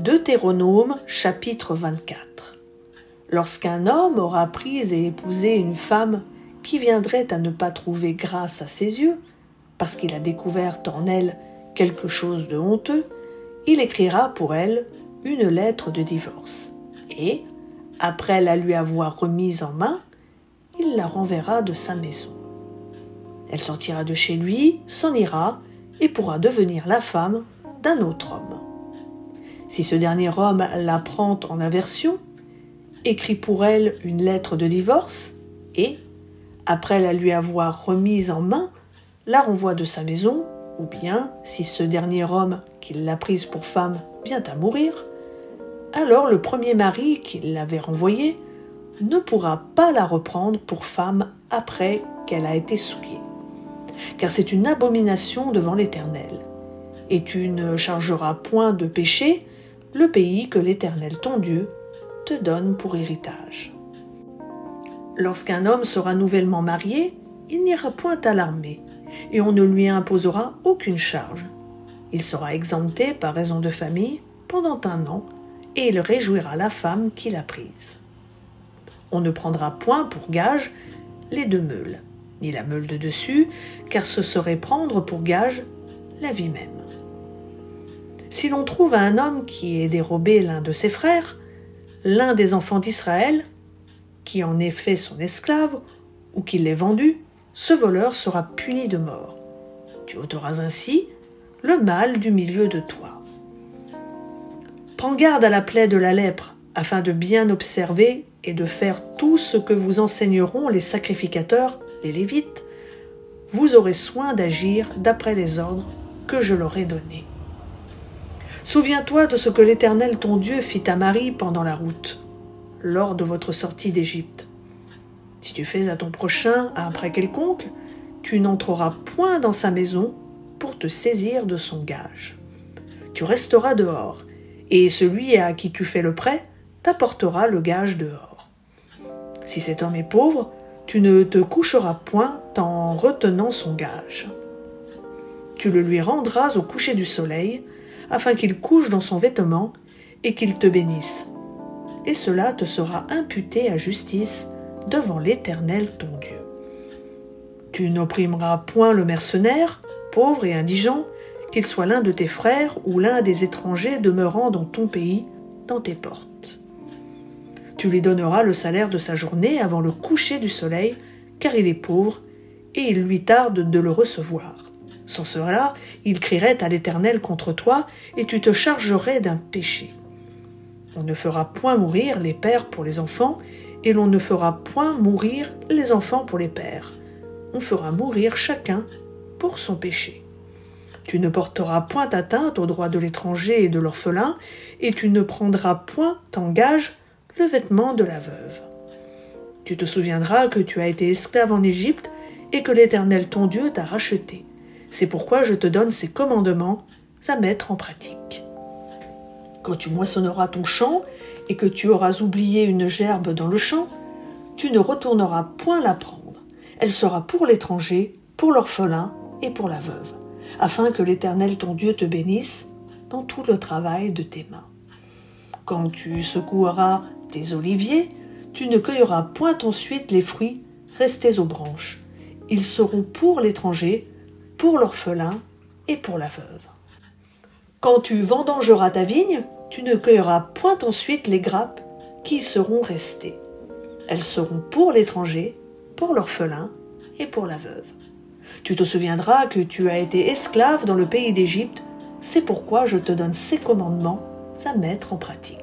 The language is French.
Deutéronome chapitre 24. Lorsqu'un homme aura pris et épousé une femme qui viendrait à ne pas trouver grâce à ses yeux, parce qu'il a découvert en elle quelque chose de honteux, il écrira pour elle une lettre de divorce. Et, après la lui avoir remise en main, il la renverra de sa maison. Elle sortira de chez lui, s'en ira, et pourra devenir la femme d'un autre homme. Si ce dernier homme la prend en aversion, écrit pour elle une lettre de divorce, et, après la lui avoir remise en main, la renvoie de sa maison, ou bien, si ce dernier homme qui l'a prise pour femme vient à mourir, alors le premier mari qui l'avait renvoyée ne pourra pas la reprendre pour femme après qu'elle a été souillée. Car c'est une abomination devant l'Éternel. Et tu ne chargeras point de péché le pays que l'Éternel ton Dieu te donne pour héritage. Lorsqu'un homme sera nouvellement marié, il n'ira point à l'armée, et on ne lui imposera aucune charge. Il sera exempté par raison de famille pendant 1 an, et il réjouira la femme qu'il a prise. On ne prendra point pour gage les 2 meules, ni la meule de dessus, car ce serait prendre pour gage la vie même. Si l'on trouve un homme qui ait dérobé l'un de ses frères, l'un des enfants d'Israël, qui en ait fait son esclave, ou qui l'ait vendu, ce voleur sera puni de mort. Tu ôteras ainsi le mal du milieu de toi. Prends garde à la plaie de la lèpre, afin de bien observer et de faire tout ce que vous enseigneront les sacrificateurs, les Lévites. Vous aurez soin d'agir d'après les ordres que je leur ai donnés. Souviens-toi de ce que l'Éternel ton Dieu fit à Marie pendant la route, lors de votre sortie d'Égypte. Si tu fais à ton prochain un prêt quelconque, tu n'entreras point dans sa maison pour te saisir de son gage. Tu resteras dehors, et celui à qui tu fais le prêt t'apportera le gage dehors. Si cet homme est pauvre, tu ne te coucheras point en retenant son gage. Tu le lui rendras au coucher du soleil, afin qu'il couche dans son vêtement et qu'il te bénisse. Et cela te sera imputé à justice devant l'Éternel ton Dieu. Tu n'opprimeras point le mercenaire, pauvre et indigent, qu'il soit l'un de tes frères ou l'un des étrangers demeurant dans ton pays, dans tes portes. Tu lui donneras le salaire de sa journée avant le coucher du soleil, car il est pauvre, et il lui tarde de le recevoir. Sans cela, il crierait à l'Éternel contre toi, et tu te chargerais d'un péché. On ne fera point mourir les pères pour les enfants, et l'on ne fera point mourir les enfants pour les pères. On fera mourir chacun pour son péché. Tu ne porteras point atteinte aux droits de l'étranger et de l'orphelin, et tu ne prendras point en gage le vêtement de la veuve. Tu te souviendras que tu as été esclave en Égypte, et que l'Éternel ton Dieu t'a racheté. C'est pourquoi je te donne ces commandements à mettre en pratique. Quand tu moissonneras ton champ et que tu auras oublié une gerbe dans le champ, tu ne retourneras point la prendre. Elle sera pour l'étranger, pour l'orphelin et pour la veuve, afin que l'Éternel ton Dieu te bénisse dans tout le travail de tes mains. Quand tu secoueras tes oliviers, tu ne cueilleras point ensuite les fruits restés aux branches. Ils seront pour l'étranger, pour l'orphelin et pour la veuve. Quand tu vendangeras ta vigne, tu ne cueilleras point ensuite les grappes qui y seront restées. Elles seront pour l'étranger, pour l'orphelin et pour la veuve. Tu te souviendras que tu as été esclave dans le pays d'Égypte, c'est pourquoi je te donne ces commandements à mettre en pratique.